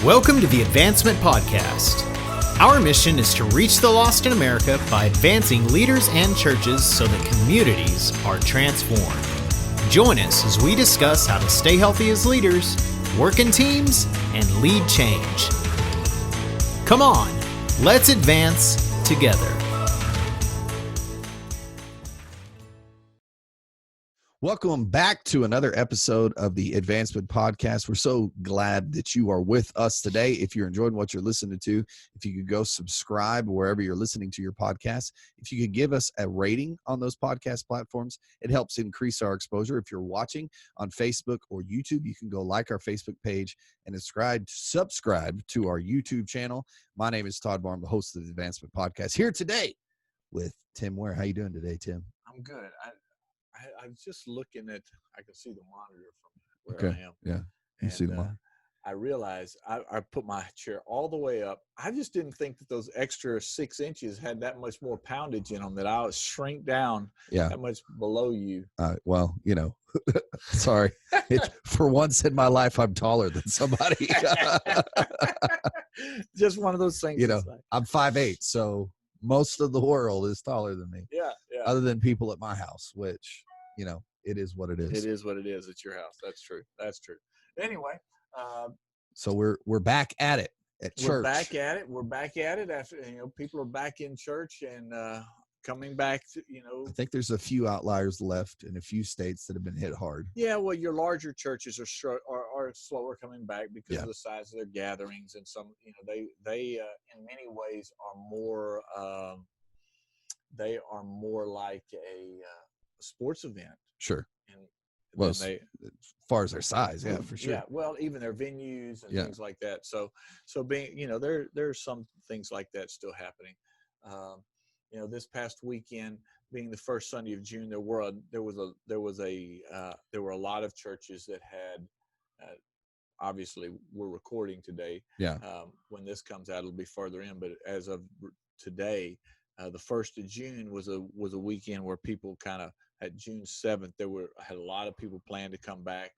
Welcome to the Advancement Podcast. Our mission is to reach the lost in America by advancing leaders and churches so that communities are transformed. Join us as we discuss how to stay healthy as leaders, work in teams, and lead change. Come on, let's advance together. Welcome back to another episode of the Advancement Podcast. We're so glad that you are with us today. If you're enjoying what you're listening to, if you could go subscribe wherever you're listening to your podcast, if you could give us a rating on those podcast platforms, it helps increase our exposure. If you're watching on Facebook or YouTube, you can go like our Facebook page and subscribe to our YouTube channel. My name is Todd Barna, the host of the Advancement Podcast, here today with Tim Ware. How you doing today, Tim? I'm good. I'm just looking at, I can see the monitor from where I am. Yeah, you see the monitor. I realized I put my chair all the way up. I just didn't think that those extra 6 inches had that much more poundage in them, that I would shrink down that much below you. Well, you know, sorry. For once in my life, I'm taller than somebody. Just one of those things. You know, I'm 5'8", so most of the world is taller than me. Yeah. Other than people at my house, which, you know, it is what it is. It is what it is at your house. That's true. Anyway. So we're back at it at church. We're back at it after, people are back in church and coming back to, I think there's a few outliers left in a few states that have been hit hard. Yeah, well, your larger churches are slower coming back because of the size of their gatherings, and some, they in many ways are more like a sports event. Sure. And well, as far as their size, yeah, for sure. Yeah, well, even their venues and things like that. So being, there's some things like that still happening. This past weekend being the first Sunday of June, there were a lot of churches that had. Obviously, we're recording today. Yeah. When this comes out, it'll be further in. But as of today, the 1st of June was a weekend where people kind of, at June 7th, had a lot of people plan to come back.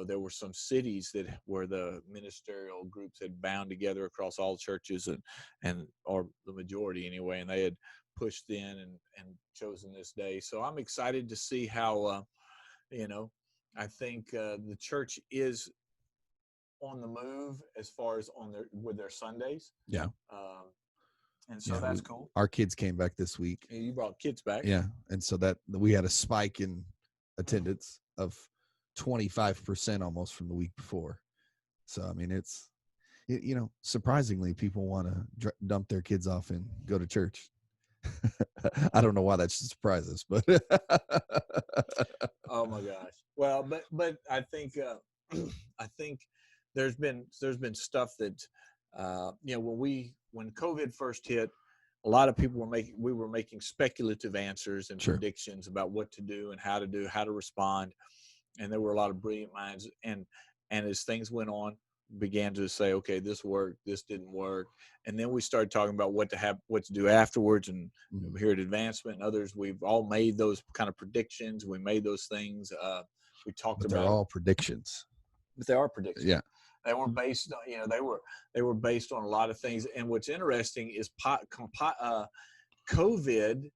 There were some cities where the ministerial groups had bound together across all churches or the majority anyway, and they had pushed in and chosen this day. So I'm excited to see how, I think the church is on the move as far as with their Sundays. Yeah. And so that's cool. Our kids came back this week. You brought kids back. Yeah. And so that we had a spike in attendance of 25% almost from the week before. So, I mean, surprisingly, people want to dump their kids off and go to church. I don't know why that should surprise us, but. Oh my gosh. Well, but I think there's been stuff that, when COVID first hit, a lot of people were making speculative answers and predictions about what to do and how to respond. And there were a lot of brilliant minds. And as things went on, began to say, okay, this worked, this didn't work. And then we started talking about what to do afterwards. And here at Advancement and others, we've all made those kind of predictions. We made those things. We talked about. They're all predictions. But they are predictions. Yeah. They were based on, they were based on a lot of things. And what's interesting is COVID,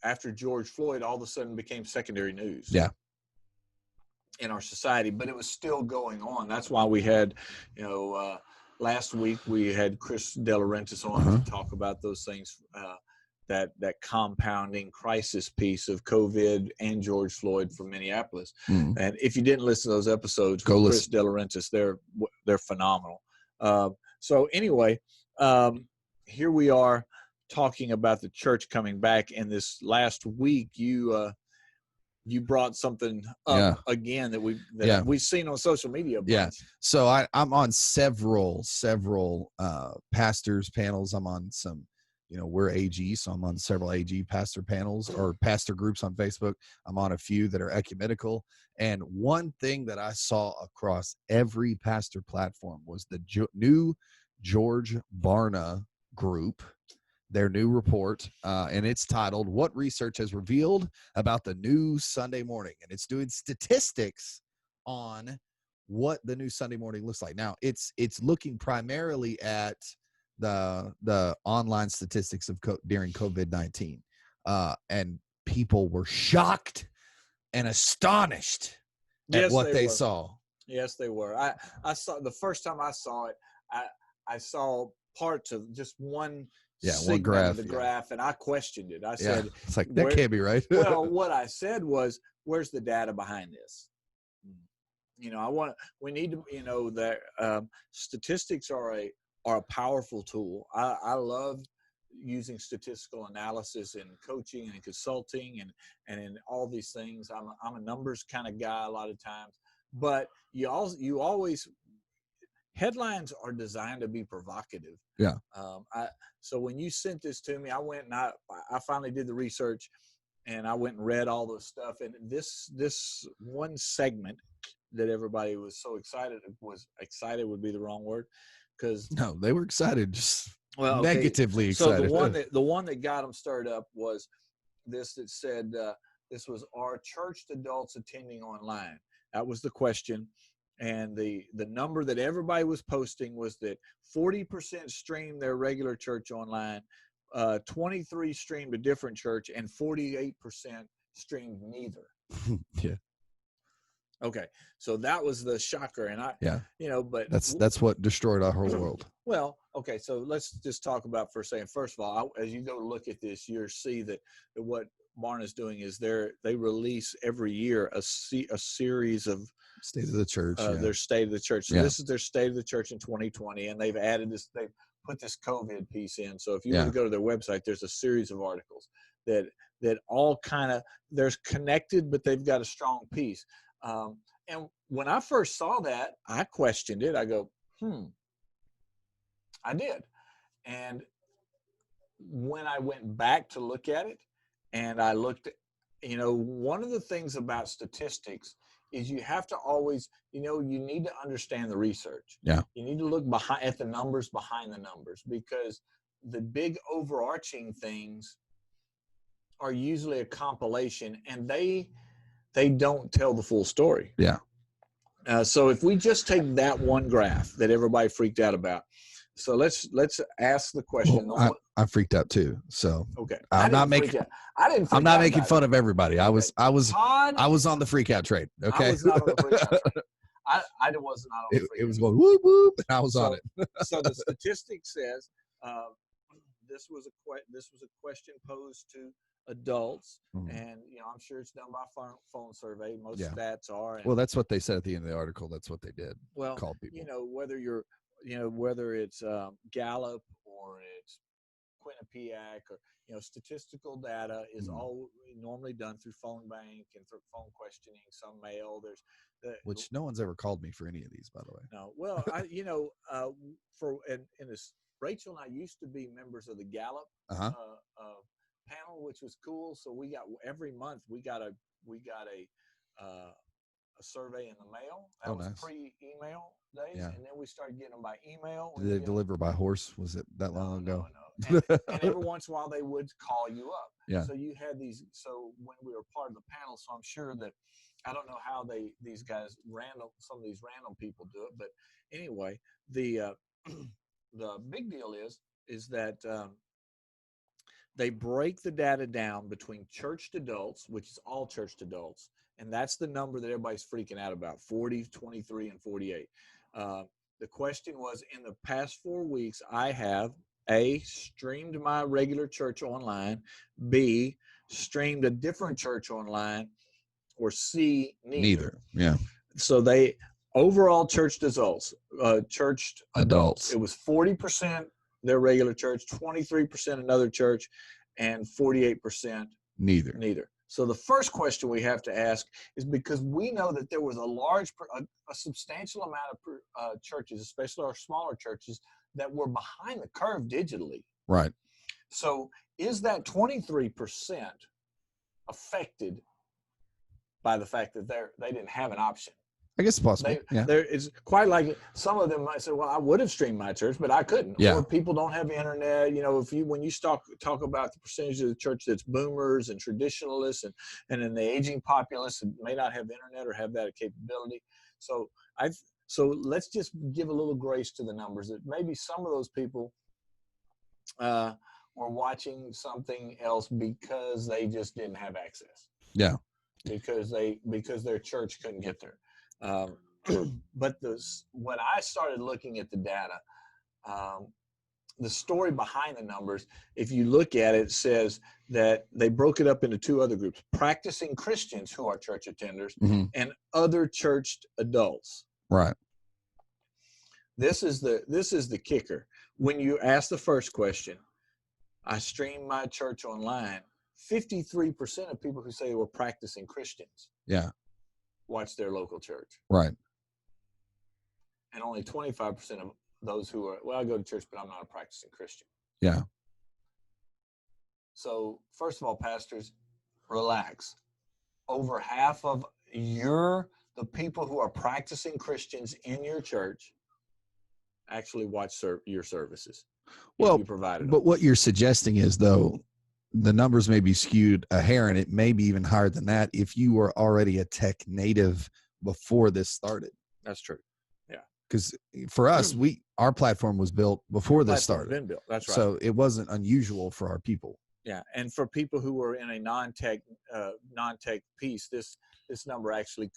after George Floyd, all of a sudden became secondary news. Yeah. In our society, but it was still going on. That's why we had, last week we had Chris De Laurentiis on to talk about those things, that compounding crisis piece of COVID and George Floyd from Minneapolis. And if you didn't listen to those episodes, go with listen. Chris De Laurentiis, they're phenomenal. So anyway, here we are talking about the church coming back. And this last week, you brought something up again that we've seen on social media. Yeah. So I'm on several pastors panels. I'm on some. We're AG, so I'm on several AG pastor panels or pastor groups on Facebook. I'm on a few that are ecumenical. And one thing that I saw across every pastor platform was the new George Barna group, their new report, and it's titled, "What Research Has Revealed About the New Sunday Morning." And it's doing statistics on what the new Sunday morning looks like. Now it's looking primarily at the online statistics of during COVID-19, and people were shocked and astonished at what they saw. Yes, they were. I saw the first time I saw it. I saw parts of just one graph of the graph, and I questioned it. I said, "It's like that can't be right." Well, what I said was, "Where's the data behind this?" We need to, that statistics are a powerful tool. I love using statistical analysis in coaching and consulting and in all these things. I'm a numbers kind of guy a lot of times, but you always headlines are designed to be provocative. Yeah. So when you sent this to me, I went and I finally did the research, and I went and read all the stuff. And this one segment that everybody was so excited would be the wrong word, because no, they were excited, just negatively excited. So the one that got them stirred up was this that said this was, are churched adults attending online? That was the question. And the number that everybody was posting was that 40% streamed their regular church online, 23 streamed a different church, and 48% streamed neither. Yeah. Okay, so that was the shocker, and but that's what destroyed our whole world. Well, okay, so let's just talk about for a second. First of all, as you go look at this, you'll see that what Barna's doing is they release every year a series of State of the Church. Their State of the Church. So this is their State of the Church in 2020, and they've added this. They've put this COVID piece in. So if you were to go to their website, there's a series of articles that all kind of, they're connected, but they've got a strong piece. And when I first saw that, I questioned it. I go, I did. And when I went back to look at it, and I looked at, one of the things about statistics is you have to always, you need to understand the research. Yeah. You need to look at the numbers behind the numbers, because the big overarching things are usually a compilation, and they don't tell the full story. Yeah. So if we just take that one graph that everybody freaked out about, so let's ask the question. Well, I freaked out too. So okay, I'm not making fun of everybody. I was on the freak out train. Okay. I was not on the freak out train. I was not on the freak out. It was going whoop whoop, and I was on it. So the statistic says this was a question posed to adults, and I'm sure it's done by phone survey. Most stats are. Well, that's what they said at the end of the article. That's what they did. Well, call people. Whether it's Gallup or it's Quinnipiac, or statistical data is all normally done through phone bank and through phone questioning, some mail. Which no one's ever called me for any of these, by the way. No, well, Rachel and I used to be members of the Gallup panel, which was cool. So we got every month we got a survey in the mail. That was pre-email days, and then we started getting them by email. Did they deliver by horse? Was it that long ago? No. And every once in a while they would call you up. Yeah. So you had these. So when we were part of the panel, so I'm sure that I don't know how these guys some of these random people do it, but anyway, the big deal is that they break the data down between churched adults, which is all churched adults, and that's the number that everybody's freaking out about: 40, 23, and 48. The question was, in the past 4 weeks, I have A, streamed my regular church online, B, streamed a different church online, or C, neither. Yeah. So they overall churched adults, churched adults. It was 40% their regular church, 23% another church, and 48% neither. So the first question we have to ask is, because we know that there was a substantial amount of churches, especially our smaller churches, that were behind the curve digitally. Right. So is that 23% affected by the fact that they didn't have an option? I guess it's possible. There is quite like some of them might say, well, I would have streamed my church, but I couldn't. Yeah. Or people don't have internet. When you talk about the percentage of the church that's boomers and traditionalists and then the aging populace that may not have internet or have that capability. So let's just give a little grace to the numbers that maybe some of those people were watching something else because they just didn't have access. Yeah. Because their church couldn't get there. But when I started looking at the data, the story behind the numbers, if you look at it, says that they broke it up into two other groups: practicing Christians who are church attenders and other churched adults. Right. This is the kicker. When you ask the first question, I stream my church online, 53% of people who say they were practicing Christians watch their local church. Right. And only 25% of those who are, well, I go to church, but I'm not a practicing Christian. Yeah. So first of all, pastors, relax. Over half of the people who are practicing Christians in your church actually watch your services. Well, you provided but what you're suggesting is, though, the numbers may be skewed a hair, and it may be even higher than that if you were already a tech native before this started. That's true. Yeah. Because for us, our platform was built before this started. Been built. That's right. So it wasn't unusual for our people. Yeah, and for people who were in a non-tech piece, this number actually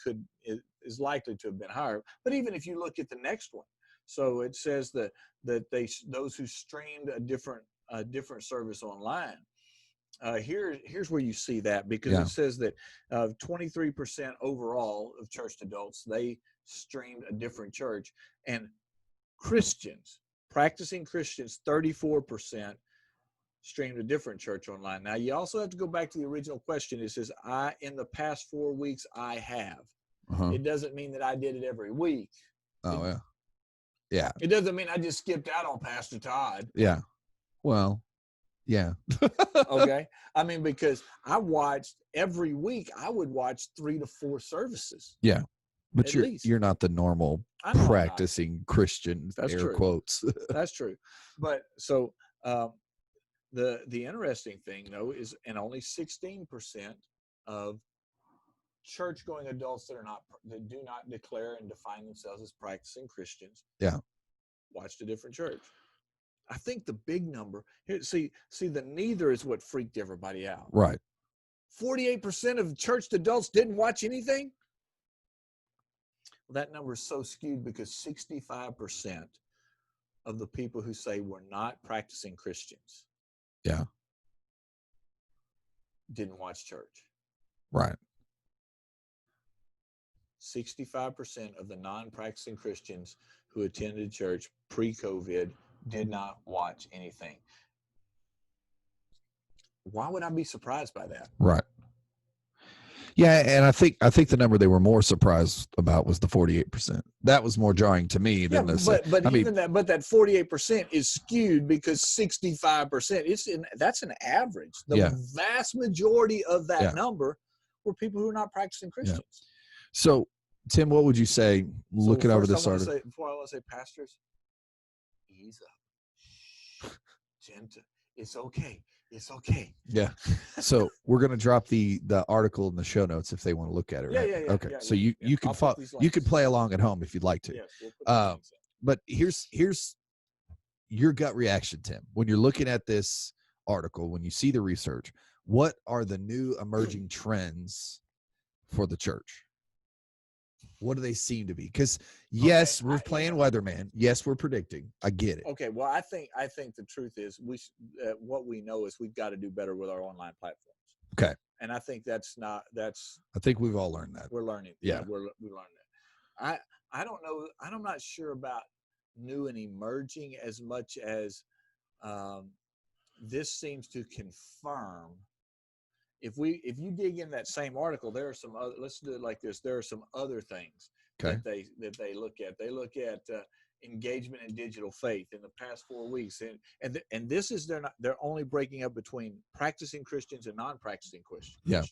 is likely to have been higher. But even if you look at the next one, so it says that those who streamed a different service online. Here's where you see that, because it says that 23% overall of churched adults, they streamed a different church, and practicing Christians, 34% streamed a different church online. Now you also have to go back to the original question. It says, in the past 4 weeks, I have. It doesn't mean that I did it every week. Oh, yeah. Yeah. It doesn't mean I just skipped out on Pastor Todd. Yeah. Well, yeah. Okay. I mean, because every week I would watch 3 to 4 services. Yeah. But you're not the normal practicing Christian, That's air true. quotes. That's true. But so the interesting thing, though, is only 16% of church-going adults that do not declare and define themselves as practicing Christians watched a different church. I think the big number here, see the neither is what freaked everybody out. Right. 48% of churched adults didn't watch anything. Well, that number is so skewed because 65% of the people who say we're not practicing Christians didn't watch church. Right. 65% of the non-practicing Christians who attended church pre-COVID did not watch anything. Why would I be surprised by that? Right. Yeah, and I think the number they were more surprised about was the 48%. That was more jarring to me than that 48% is skewed because 65%. That's an average. The vast majority of that number were people who are not practicing Christians. Yeah. So, Tim, what would you say looking over this article? Before I want to say, pastors, ease up. Gentle. It's okay. It's okay. Yeah. So we're going to drop the article in the show notes if they want to look at it. Right? Yeah. Okay. So you can follow, you can play along at home if you'd like to. Yes, we'll but here's your gut reaction, Tim, when you're looking at this article, when you see the research. What are the new emerging trends for the church? What do they seem to be? Because yes, we're playing weatherman. Yes, we're predicting. I get it. Okay. Well, I think the truth is what we know is we've got to do better with our online platforms. Okay. And I think that's. I think we've all learned that. We're learning. Yeah. We learned that. I don't know. I'm not sure about new and emerging as much as this seems to confirm. If you dig in that same article, there are some other, let's do it like this. There are some other things that they look at. They look at engagement in digital faith in the past 4 weeks, and this is they're only breaking up between practicing Christians and non-practicing Christians. Yeah.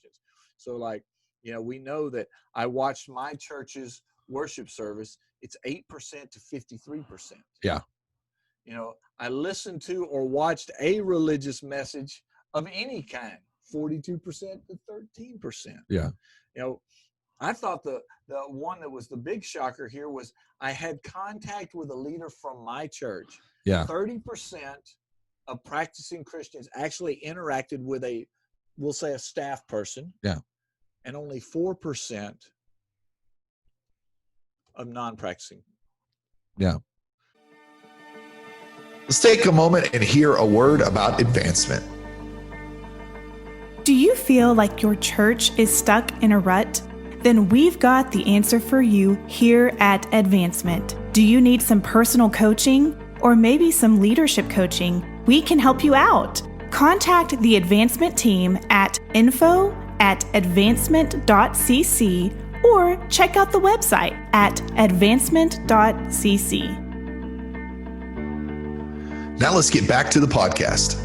So we know that I watched my church's worship service, it's 8% to 53%. Yeah. You know, I listened to or watched a religious message of any kind, 42% to 13%. Yeah. You know, I thought the one that was the big shocker here was I had contact with a leader from my church. Yeah. 30% of practicing Christians actually interacted with we'll say a staff person. Yeah. And only 4% of non-practicing. Yeah. Let's take a moment and hear a word about advancement. Do you feel like your church is stuck in a rut? Then we've got the answer for you here at Advancement. Do you need some personal coaching or maybe some leadership coaching? We can help you out. Contact the Advancement team at info@advancement.cc or check out the website at advancement.cc. Now let's get back to the podcast.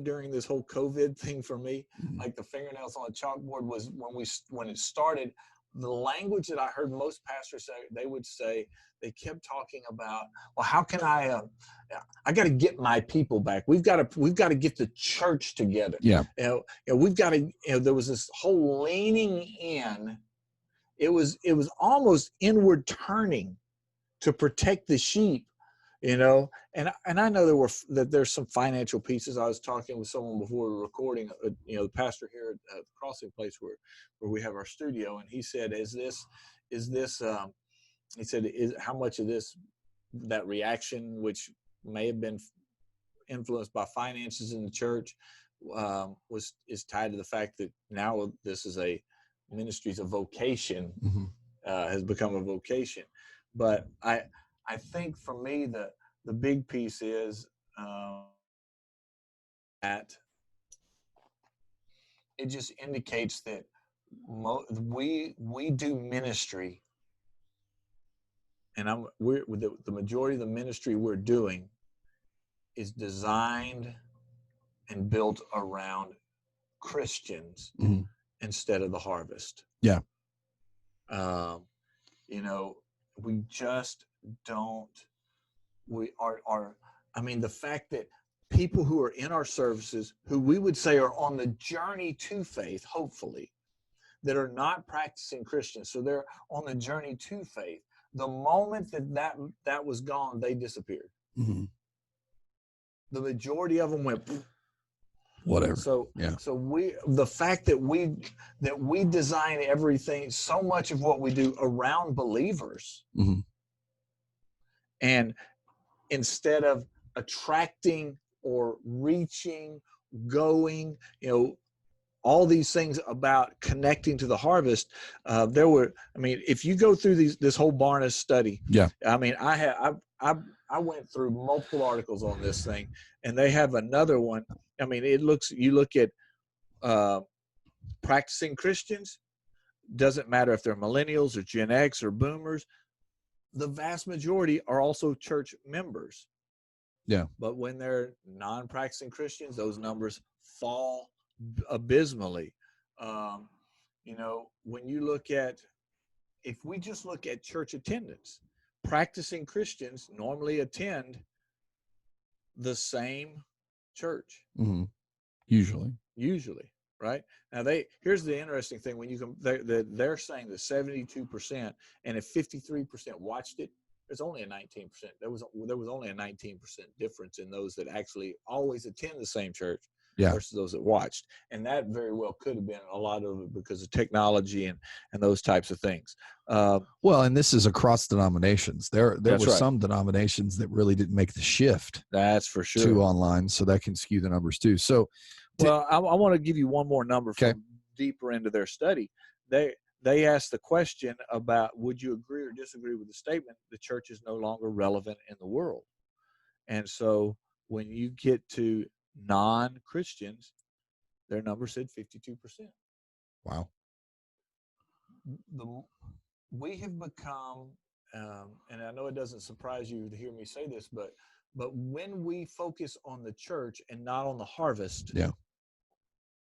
During this whole COVID thing for me, like the fingernails on a chalkboard was when it started, the language that I heard most pastors say, they kept talking about, well, how can I got to get my people back. We've got to get the church together. Yeah. We've got to, there was this whole leaning in. It was almost inward turning to protect the sheep, and I know there's some financial pieces. I was talking with someone before we were recording, the pastor here at the Crossing Place where we have our studio, and he said, he said, how much of that reaction, which may have been influenced by finances in the church, is tied to the fact that now this is a ministry's a vocation, has become a vocation. But I think for me the big piece is that it just indicates that we do ministry, and the majority of the ministry we're doing is designed and built around Christians instead of the harvest. Yeah. We just don't. The fact that people who are in our services, who we would say are on the journey to faith, hopefully, that are not practicing Christians, so they're on the journey to faith, the moment that was gone, they disappeared. The majority of them went whatever. So the fact that we design everything, so much of what we do around believers, and instead of attracting or reaching, going, all these things about connecting to the harvest, if you go through this whole Barna study, I went through multiple articles on this thing, and they have another one. You look at practicing Christians, doesn't matter if they're millennials or Gen X or boomers, the vast majority are also church members. Yeah. But when they're non-practicing Christians, those numbers fall abysmally. When you if we just look at church attendance, practicing Christians normally attend the same church. Usually, right? Now here's the interesting thing: when they're saying that 72%, and if 53% watched it, there's only a 19%. There was only a 19% difference in those that actually always attend the same church versus those that watched, and that very well could have been a lot of it because of technology and those types of things. And this is across denominations. There were some denominations that really didn't make the shift. That's for sure. To online, so that can skew the numbers too. So, I want to give you one more number from deeper into their study. They asked the question about, would you agree or disagree with the statement, the church is no longer relevant in the world? And so when you get to non-Christians, their number said 52%. Wow. We have become, and I know it doesn't surprise you to hear me say this, but when we focus on the church and not on the harvest,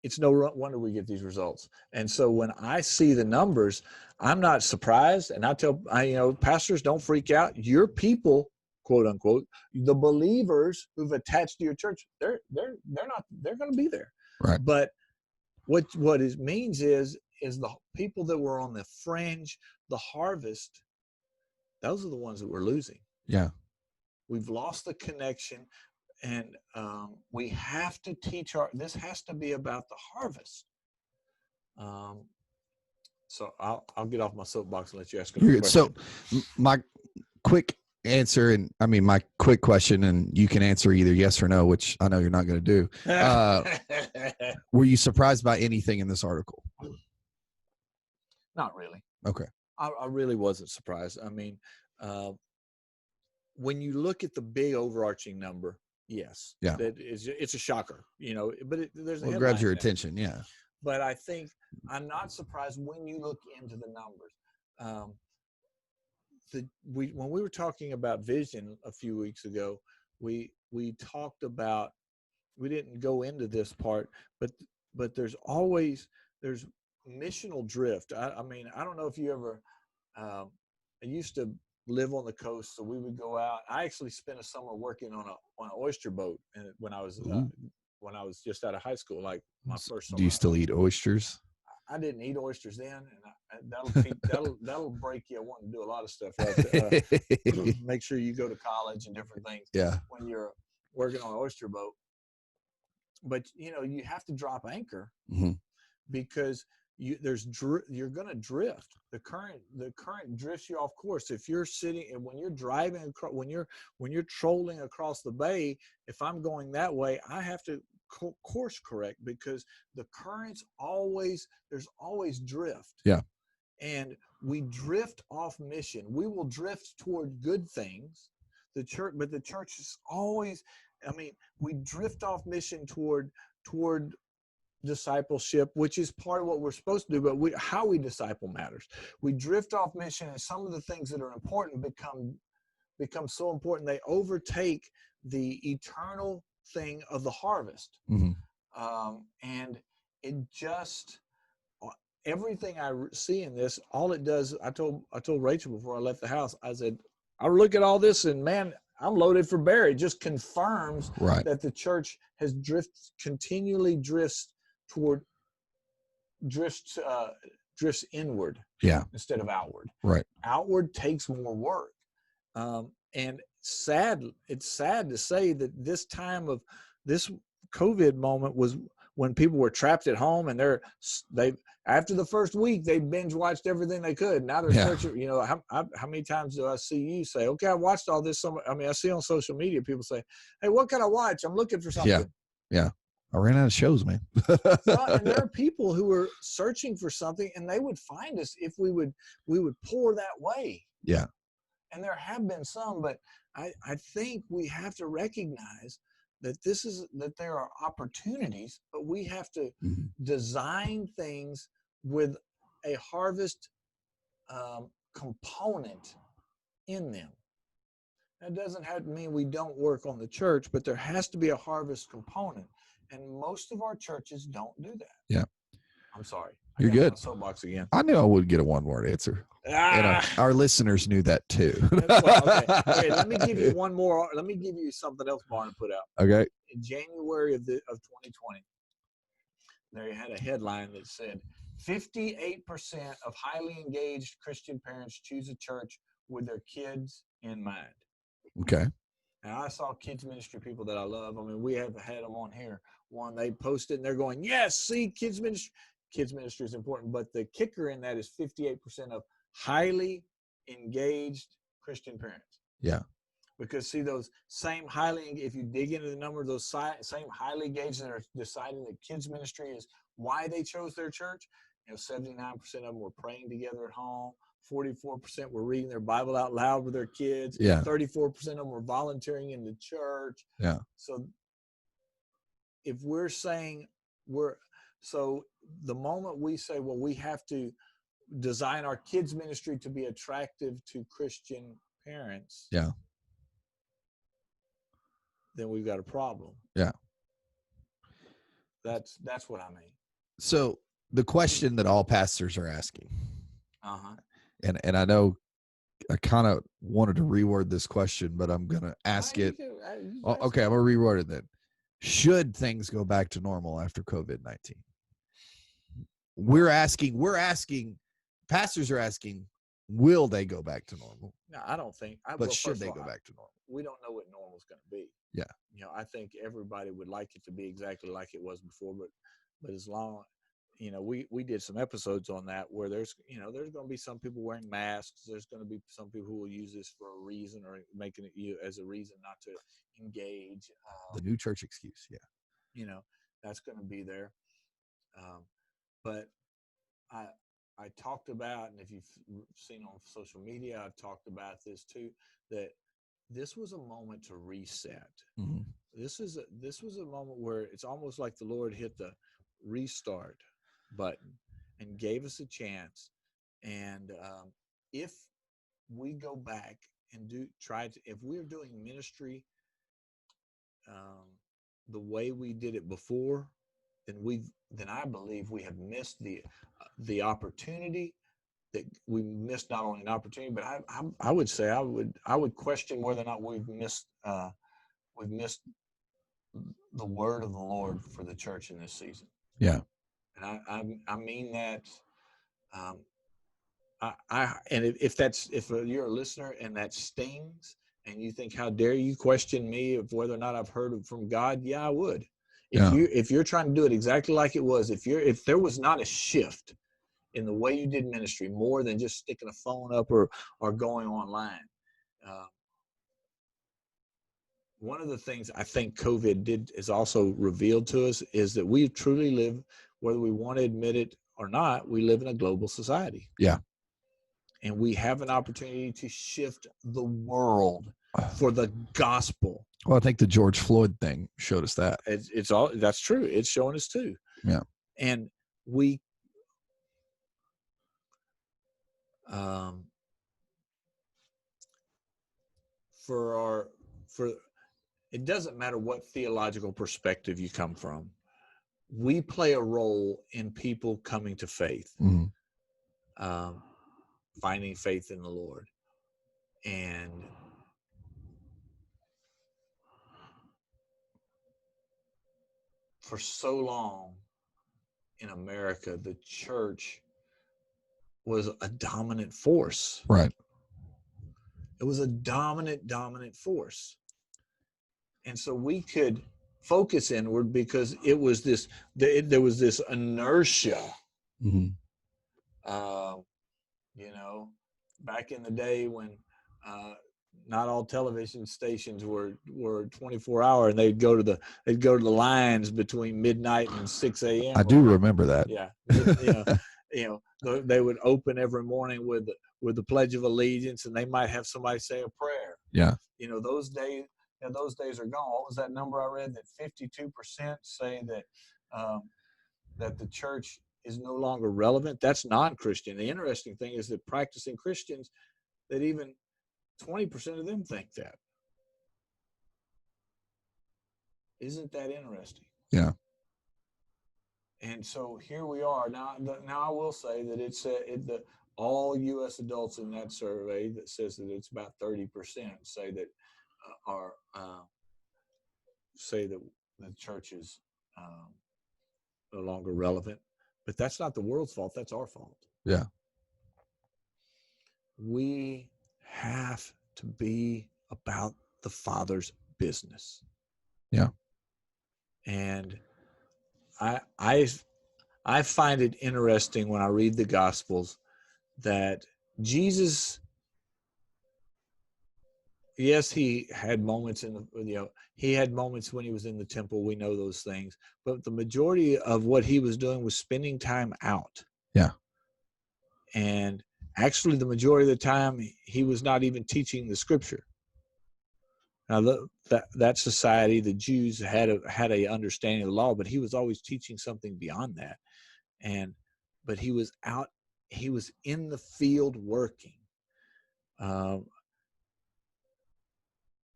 it's no wonder we get these results. And so when I see the numbers, I'm not surprised. And pastors, don't freak out. Your people, quote unquote, the believers who've attached to your church, they're going to be there. Right. But what it means is the people that were on the fringe, the harvest, those are the ones that we're losing. Yeah. We've lost the connection, and we have to teach this has to be about the harvest. So I'll get off my soapbox and let you ask another question. So my quick answer, and I mean my quick question, and you can answer either yes or no, which I know you're not going to do. Were you surprised by anything in this article? Not really. Okay. I really wasn't surprised. I mean, when you look at the big overarching number, yes, yeah, it's a shocker, but there's a grabs your attention. Yeah. But I think I'm not surprised when you look into the numbers. When we were talking about vision a few weeks ago, we talked about, we didn't go into this part, but there's missional drift. I mean, I don't know if you ever, I used to live on the coast, so we would go out. I actually spent a summer working on an oyster boat, and when I was just out of high school, like my first summer. Do you still eat oysters? I didn't eat oysters then, and that'll break you. I want to do a lot of stuff. Right? Make sure you go to college and different things. Yeah. When you're working on an oyster boat, but you have to drop anchor because you're going to drift. The current drifts you off course. If you're sitting and when you're driving, when you're trolling across the bay, if I'm going that way, I have to course correct because the currents there's always drift. Yeah. And we drift off mission. We will drift toward good things. The church is always, we drift off mission toward discipleship, which is part of what we're supposed to do, but how we disciple matters. We drift off mission, and some of the things that are important become so important they overtake the eternal thing of the harvest. And it just, everything I see in this, all it does, I told Rachel before I left the house, I said, I look at all this and man, I'm loaded for bear. It just confirms that the church has continually drifts inward, instead of outward. Right. Outward takes more work, and it's sad to say that this time of this COVID moment was when people were trapped at home, and they after the first week they binge watched everything they could. Now they're searching. How many times do I see you say, "Okay, I watched all this"? I see on social media people say, "Hey, what can I watch? I'm looking for something." Yeah. I ran out of shows, man. And there are people who are searching for something, and they would find us if we would pour that way. Yeah. And there have been some, but I think we have to recognize that that there are opportunities, but we have to design things with a harvest component in them. That doesn't have to mean we don't work on the church, but there has to be a harvest component. And most of our churches don't do that. Yeah. I'm sorry. You're good. Soapbox again. I knew I would get a one-word answer. And our listeners knew that too. Okay, let me give you one more. Let me give you something else Barna put out. Okay. In January of 2020, they had a headline that said 58% of highly engaged Christian parents choose a church with their kids in mind. Okay. And I saw kids ministry people that I love. We have had them on here. One, they posted and they're going, yes, see, kids ministry. Kids ministry is important. But the kicker in that is 58% of highly engaged Christian parents. Yeah. Because see, those same if you dig into the number, those same highly engaged that are deciding that kids ministry is why they chose their church. 79% of them were praying together at home. 44% were reading their Bible out loud with their kids. Yeah. 34% of them were volunteering in the church. Yeah. So if we're saying the moment we say, well, we have to design our kids ministry to be attractive to Christian parents. Yeah. Then we've got a problem. Yeah. That's what I mean. So the question that all pastors are asking, Uh-huh. and I know I kind of wanted to reword this question, but I'm going to ask it. Okay, I'm going to reword it then. Should things go back to normal after COVID-19? We're asking, pastors are asking, will they go back to normal? No, I don't think. But should they go back to normal? We don't know what normal is going to be. Yeah. I think everybody would like it to be exactly like it was before, but as long, we did some episodes on that where there's going to be some people wearing masks. There's going to be some people who will use this for a reason or making it as a reason not to engage. The new church excuse. Yeah. That's going to be there. But I talked about, and if you've seen on social media, I've talked about this too, that this was a moment to reset. Mm-hmm. This was a moment where it's almost like the Lord hit the restart button and gave us a chance. And if we go back and if we're doing ministry the way we did it before, then I believe we have missed the opportunity. That we missed not only an opportunity, but I would say I would question whether or not we've missed the word of the Lord for the church in this season. Yeah, and I mean that. If you're a listener and that stings, and you think, how dare you question me of whether or not I've heard from God? Yeah, I would. If you're trying to do it exactly like it was, if there was not a shift in the way you did ministry, more than just sticking a phone up or going online. One of the things I think COVID is also revealed to us is that we truly live, whether we want to admit it or not, we live in a global society. Yeah. And we have an opportunity to shift the world for the gospel. Well, I think the George Floyd thing showed us that. That's true. It's showing us too. Yeah. And we, it doesn't matter what theological perspective you come from. We play a role in people coming to faith, finding faith in the Lord. And for so long in America, the church was a dominant force. Right. It was a dominant force. And so we could focus inward because there was this inertia. Mm-hmm. Back in the day when not all television stations were 24-hour, and they'd go to the lines between midnight and 6 a.m. I do remember that. Yeah. They would open every morning with the Pledge of Allegiance, and they might have somebody say a prayer. Yeah. Those days are gone. What was that number I read? That 52% say that the church is no longer relevant. That's non-Christian. The interesting thing is that practicing Christians, that even 20% of them think that. Isn't that interesting? Yeah. And so here we are now. I will say that all U.S. adults in that survey that says that it's about 30% say that say that the church is no longer relevant. But that's not the world's fault. That's our fault. Yeah. We have to be about the Father's business. Yeah. And I find it interesting when I read the Gospels that Jesus, yes, he had moments he had moments when he was in the temple. We know those things, but the majority of what he was doing was spending time out. Yeah. And actually, the majority of the time, he was not even teaching the Scripture. Now, that society, the Jews had a understanding of the law, but he was always teaching something beyond that. But he was out. He was in the field working.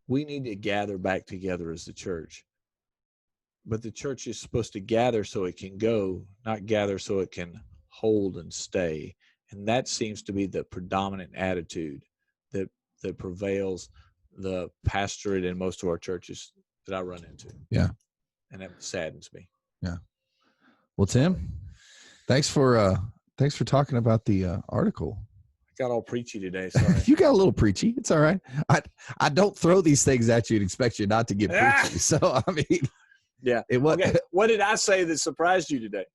We need to gather back together as the church But the church is supposed to gather so it can go, not gather so it can hold and stay. And that seems to be the predominant attitude that prevails the pastorate in most of our churches that I run into. Yeah. And that saddens me. Yeah. Well, Tim, thanks for talking about the article. I got all preachy today. Sorry. You got a little preachy. It's all right. I don't throw these things at you and expect you not to get preachy. So, I mean, yeah. Okay. What did I say that surprised you today?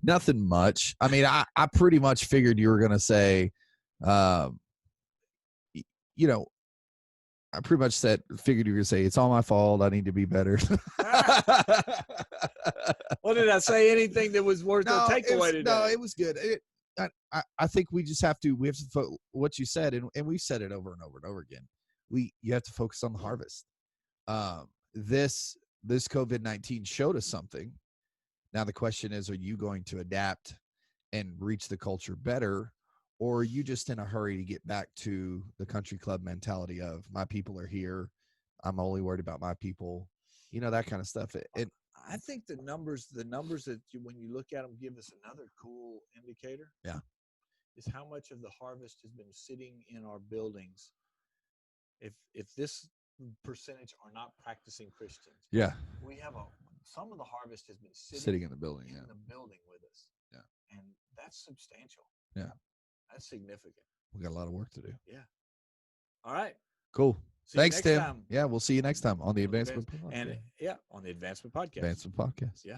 Nothing much. I mean, I pretty much figured you were going to say, I pretty much figured you were going to say, it's all my fault. I need to be better. What did I say? Anything that was worth a takeaway today? No, it was good. I think we have to what you said, and we've said it over and over and over again. You have to focus on the harvest. This COVID-19 showed us something. Now the question is, are you going to adapt and reach the culture better, or are you just in a hurry to get back to the country club mentality of my people are here, I'm only worried about my people, that kind of stuff. I think the numbers that when you look at them give us another cool indicator. Yeah. Is how much of the harvest has been sitting in our buildings. If this percentage are not practicing Christians. Yeah. We have some of the harvest has been sitting in the building. In the building with us. Yeah. And that's substantial. Yeah. That's significant. We got a lot of work to do. Yeah. All right. Cool. Thanks, Tim. Time. Yeah, we'll see you next time on the Advancement Podcast. And on the Advancement Podcast. Advancement Podcast. Yeah.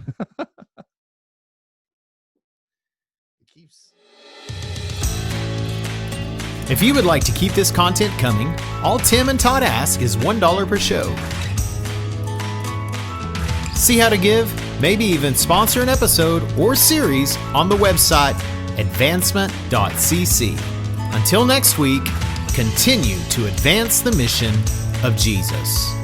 It keeps. If you would like to keep this content coming, all Tim and Todd ask is $1 per show. See how to give, maybe even sponsor an episode or series on the website advancement.cc. Until next week, continue to advance the mission of Jesus.